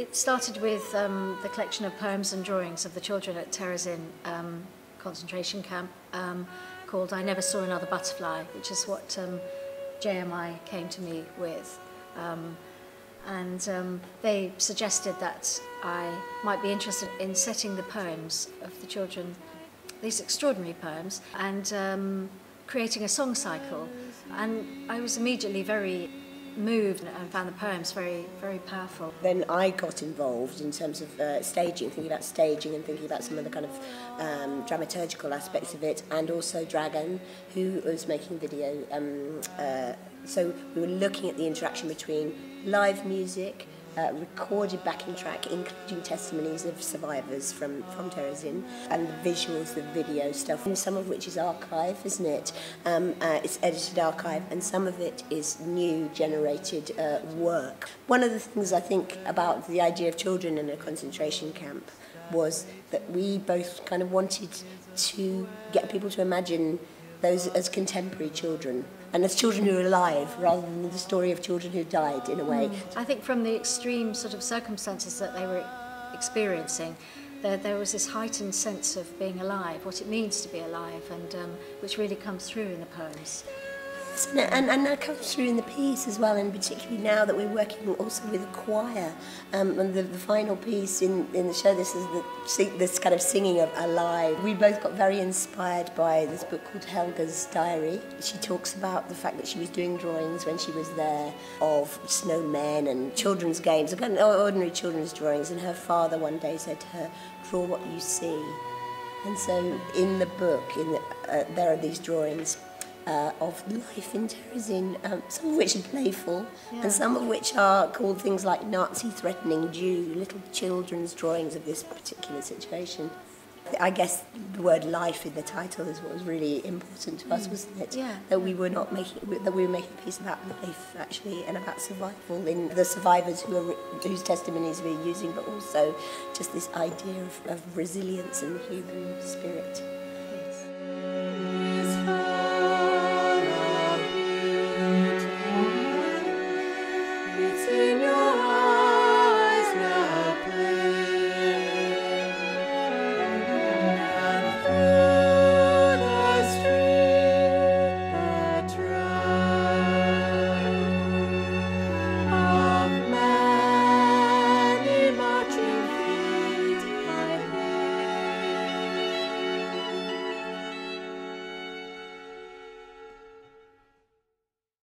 It started with the collection of poems and drawings of the children at Terezin concentration camp called I Never Saw Another Butterfly, which is what JMI came to me with. They suggested that I might be interested in setting the poems of the children, these extraordinary poems, and creating a song cycle. And I was immediately very moved and found the poems very, very powerful. Then I got involved in terms of staging, thinking about staging and thinking about some of the kind of dramaturgical aspects of it, and also Dragan, who was making video. So we were looking at the interaction between live music, recorded backing track, including testimonies of survivors from Terezin, and the visuals, the video stuff, and some of which is archive, isn't it? It's edited archive, and some of it is new generated work. One of the things I think about the idea of children in a concentration camp was that we both kind of wanted to get people to imagine those as contemporary children, and as children who are alive, rather than the story of children who died, in a way. I think from the extreme sort of circumstances that they were experiencing, there was this heightened sense of being alive, what it means to be alive, and which really comes through in the poems. And that comes through in the piece as well, and particularly now that we're working also with a choir. And the final piece in the show, this is this kind of singing of Alive. We both got very inspired by this book called Helga's Diary. She talks about the fact that she was doing drawings when she was there of snowmen and children's games, ordinary children's drawings, and her father one day said to her, "Draw what you see." And so in the book, there are these drawings of life in Terezin, some of which are playful, and some of which are called things like Nazi-threatening Jew, little children's drawings of this particular situation. I guess the word life in the title is what was really important to us, wasn't it? Yeah. That we were making a piece about life, actually, and about survival in the survivors whose testimonies we're using, but also just this idea of resilience and the human spirit.